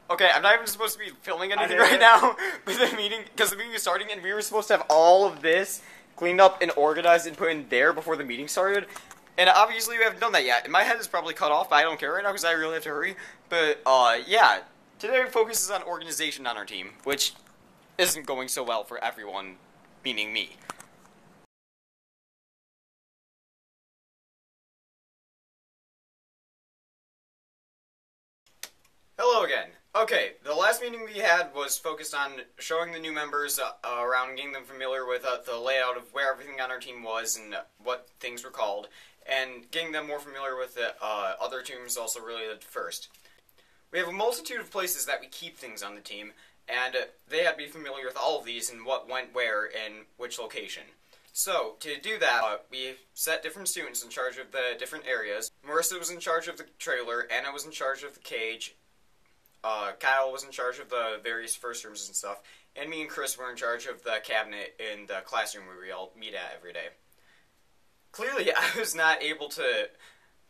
Okay, I'm not even supposed to be filming anything right now, but the meeting is starting, and we were supposed to have all of this cleaned up and organized and put in there before the meeting started, and obviously we haven't done that yet. And my head is probably cut off, but I don't care right now because I really have to hurry. But, yeah, today our focus is on organization on our team, which isn't going so well for everyone, meaning me. Hello again. Okay, the last meeting we had was focused on showing the new members around and getting them familiar with the layout of where everything on our team was and what things were called, and getting them more familiar with the other teams also related first. We have a multitude of places that we keep things on the team, and they had to be familiar with all of these and what went where and which location. So, to do that, we set different students in charge of the different areas. Marissa was in charge of the trailer, Anna was in charge of the cage, Kyle was in charge of the various first rooms and stuff, and me and Chris were in charge of the cabinet in the classroom where we all meet at every day. Clearly, I was not able to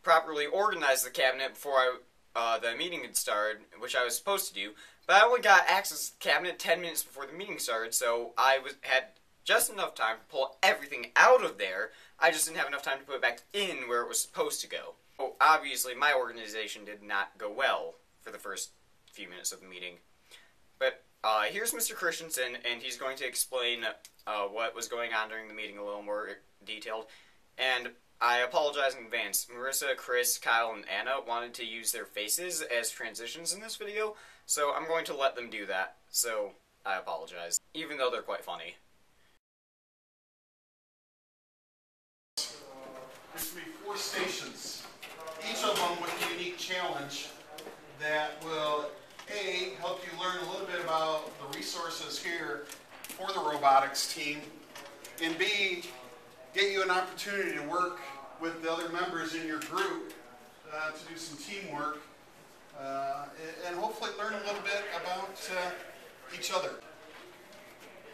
properly organize the cabinet before the meeting had started, which I was supposed to do, but I only got access to the cabinet 10 minutes before the meeting started, so I had just enough time to pull everything out of there. I just didn't have enough time to put it back in where it was supposed to go. Oh, obviously, my organization did not go well for the first few minutes of the meeting. But here's Mr. Christensen, and he's going to explain what was going on during the meeting a little more detailed. And I apologize in advance. Marissa, Chris, Kyle, and Anna wanted to use their faces as transitions in this video, so I'm going to let them do that. So I apologize, even though they're quite funny. There's going to be 4 stations, each of them with a unique challenge that will A, help you learn a little bit about the resources here for the robotics team, and B, get you an opportunity to work with the other members in your group to do some teamwork and hopefully learn a little bit about each other.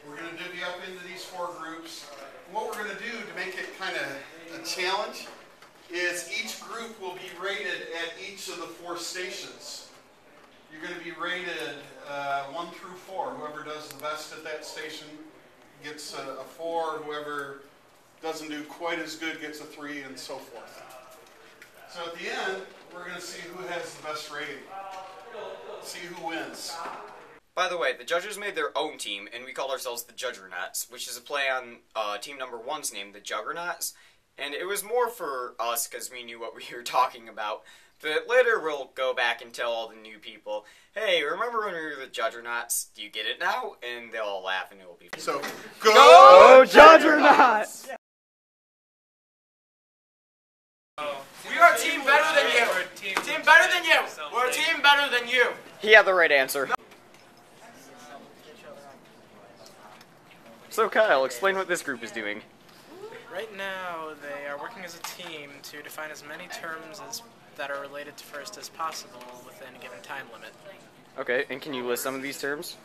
We're going to divvy up into these 4 groups. And what we're going to do to make it kind of a challenge is each group will be rated at each of the 4 stations. You're going to be rated 1 through 4. Whoever does the best at that station gets a 4. Whoever doesn't do quite as good gets a 3, and so forth. So at the end, we're going to see who has the best rating. See who wins. By the way, the judges made their own team, and we called ourselves the Juggernauts, which is a play on team number 1's name, the Juggernauts. And it was more for us because we knew what we were talking about. But later we'll go back and tell all the new people, hey, remember when we were the Juggernauts? Do you get it now? And they'll all laugh and it will be fun. So, go Juggernauts! We are a team better than you. Team better than you. We're a team better than you. He had the right answer. So Kyle, explain what this group is doing. Right now, they are working as a team to define as many terms that are related to first as possible within a given time limit. Okay, and can you list some of these terms?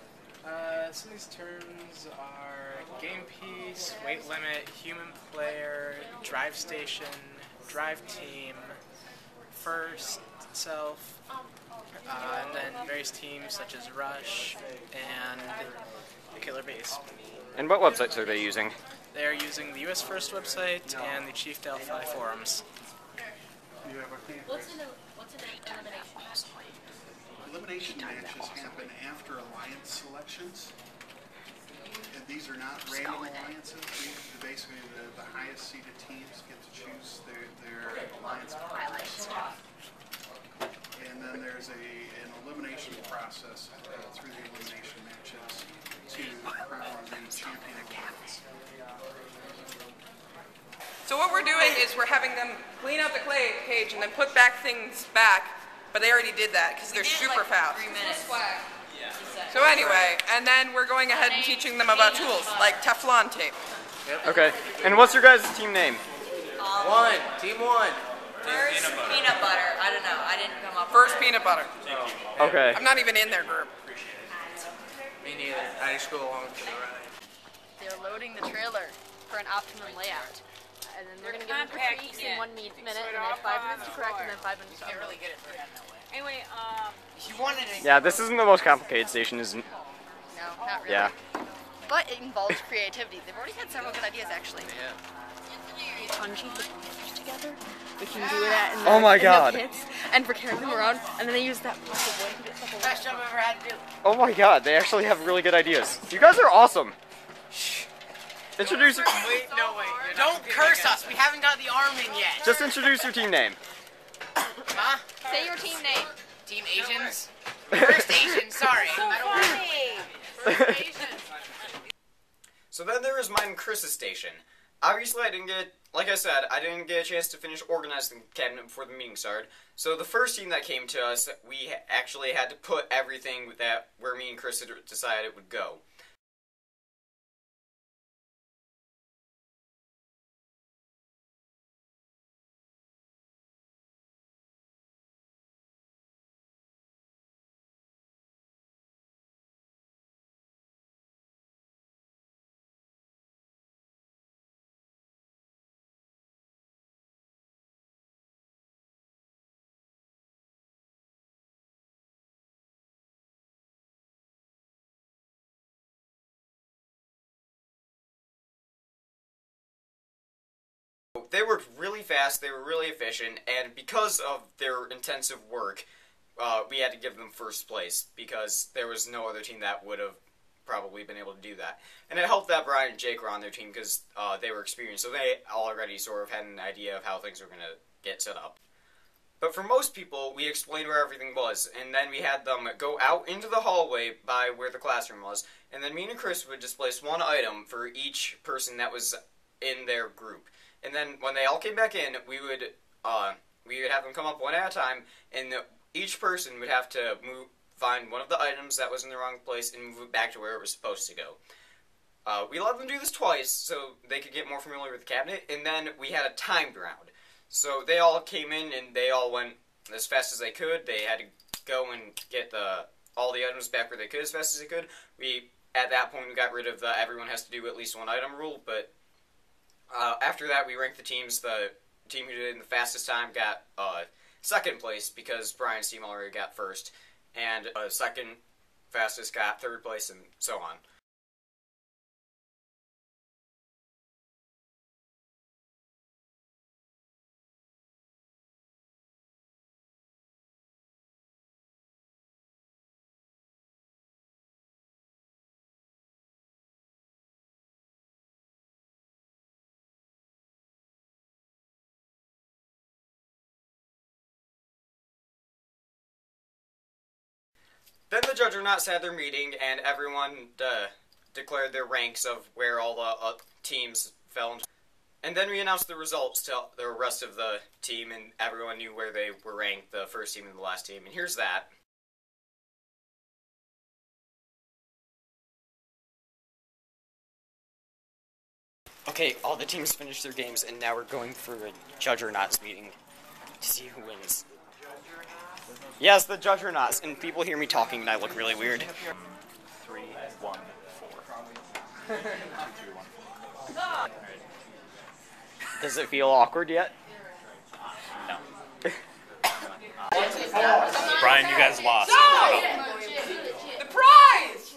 Some of these terms are game piece, weight limit, human player, drive station, drive team, first itself, and then various teams such as Rush and the Killer Base. And what websites are they using? They are using the US First website and the Chief Delphi forums. What's an elimination? Elimination matches happen after alliance selections. And these are not random alliances. Basically, the highest seeded teams get to choose their alliance partners. And then there's an elimination process through the elimination matches to crown the champion of the So what we're doing is we're having them clean out the clay cage and then put back things back, but they already did that because they're super fast. 3 minutes. So anyway, and then we're going ahead and teaching them about tools like Teflon tape. Okay, and what's your guys' team name? Team 1. First peanut butter. I don't know. I didn't come up First with peanut butter. Okay. I'm not even in their group. Me neither. I just go along for the ride. They're loading the trailer for an optimum layout. And then they're going to give them critiques in 1 minute, and then 5 minutes to correct, and then 5 minutes to can't really get it through that way. Anyway, You wanted it. Yeah, this isn't the most complicated station, isn't it? no, not really. Yeah. But it involves creativity. They've already had several good ideas, actually. Yeah. Punching the players together. We can do that in the, Oh my in God. the pits, and we're carrying them around, and then they use that block of wood to get stuff away. Best job I've ever had to do. Oh my god, they actually have really good ideas. You guys are awesome. Shh. Introduce your... Wait, no, wait. Don't curse us. We haven't got the arm in yet. Just introduce your team name. Huh? Say your team name. Team Asians? First Asian, sorry. So then there is mine and Chris's station. Obviously I didn't get, like I said, I didn't get a chance to finish organizing the cabinet before the meeting started. So the first team that came to us, we actually had to put everything that where me and Chris had decided it would go. They worked really fast, they were really efficient, and because of their intensive work, we had to give them first place, because there was no other team that would have probably been able to do that. And it helped that Brian and Jake were on their team, because they were experienced, so they already sort of had an idea of how things were going to get set up. But for most people, we explained where everything was, and then we had them go out into the hallway by where the classroom was, and then me and Chris would just place one item for each person that was in their group. And then when they all came back in, we would have them come up one at a time, and each person would have to find one of the items that was in the wrong place and move it back to where it was supposed to go. We let them do this twice so they could get more familiar with the cabinet, and then we had a timed round. So they all came in and they all went as fast as they could. They had to go and get all the items back where they could as fast as they could. At that point, we got rid of the everyone has to do at least one item rule, but after that, we ranked the teams. The team who did it in the fastest time got second place because Brian's team already got first, and second fastest got third place, and so on. Then the Juggernauts had their meeting, and everyone declared their ranks of where all the teams fell. And then we announced the results to the rest of the team, and everyone knew where they were ranked, the first team and the last team. And here's that. Okay, all the teams finished their games, and now we're going for a Juggernauts meeting to see who wins. Yes, the Juggernauts, and people hear me talking and I look really weird. 3, 1, 4. 2, 3, 1, 4. Does it feel awkward yet? No. Brian, you guys lost. So, the prize,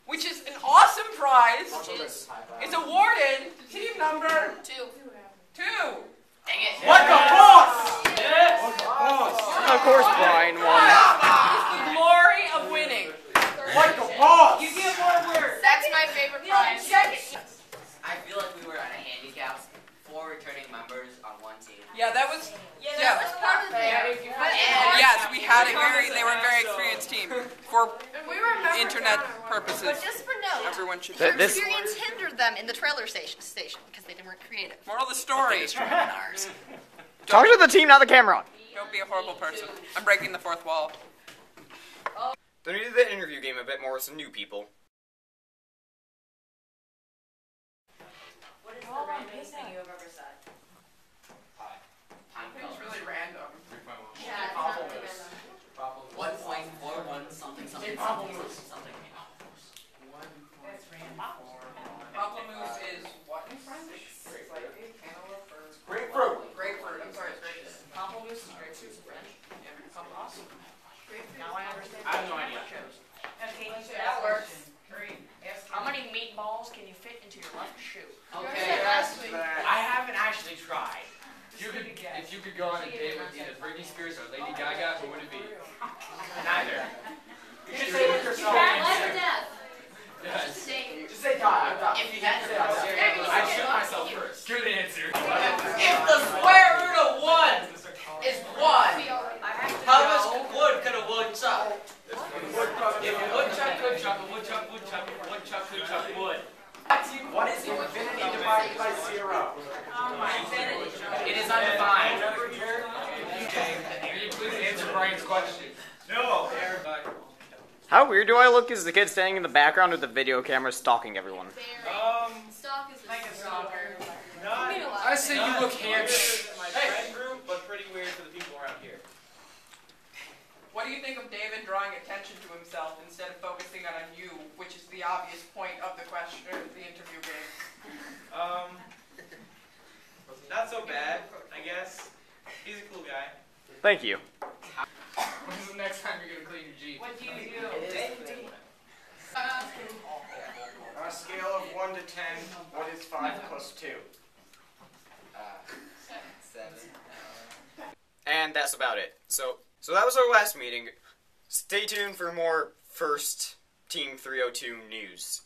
which is an awesome prize, is awarded to team number 2. Dang it. What the boss? Of course Brian won. It's the glory of winning. What the boss? You get more words. That's my favorite prize. I feel like we were at a handicap, 4 returning members on one team. Yeah, that was. That was part of the thing. Yes, we had a they were a very experienced team for internet purposes. But just for note, Everyone should. their experience hindered them in the trailer station because they weren't creative. Moral of the story: Talk to the team, not the camera. don't be a horrible person. I'm breaking the fourth wall. Then we did the interview game a bit more with some new people. What is the randomest thing you've ever said? It's really random. Yeah, it's not really random. 1.41 something something something something. Pamplemousse is what in French? Grapefruit. Grapefruit. I'm sorry, it's grapefruit. Pamplemousse is grapefruit in French. Yeah, awesome. have no idea. Okay, that works. How many meatballs can you fit into your left shoe? Okay. I haven't actually tried. If you could go on a date with either Britney Spears or Lady Gaga, who would it be? Neither. You should say it yourself. Yes. Just say God. If you had to say I'd shoot myself first. Good answer. If the square root of 1 is 1, how much wood could a wood chop? If a woodchuck could chop, a woodchuck would chop, a woodchuck could chop wood. What is infinity divided by 0? It is undefined. Can you please answer Brian's question? No. How weird do I look as the kid standing in the background with the video camera stalking everyone? Stock is like a stalker. I say you look handsome. My friend group, but pretty weird for the people around here. What do you think of David drawing attention to himself instead of focusing on you, which is the obvious point of the question, or the interview game? Not so bad, I guess. He's a cool guy. Thank you. When's the next time you're gonna clean your Jeep? What do you do? On a scale of 1 to 10, what is 5 plus 2? 7. And that's about it. So that was our last meeting. Stay tuned for more First Team 302 news.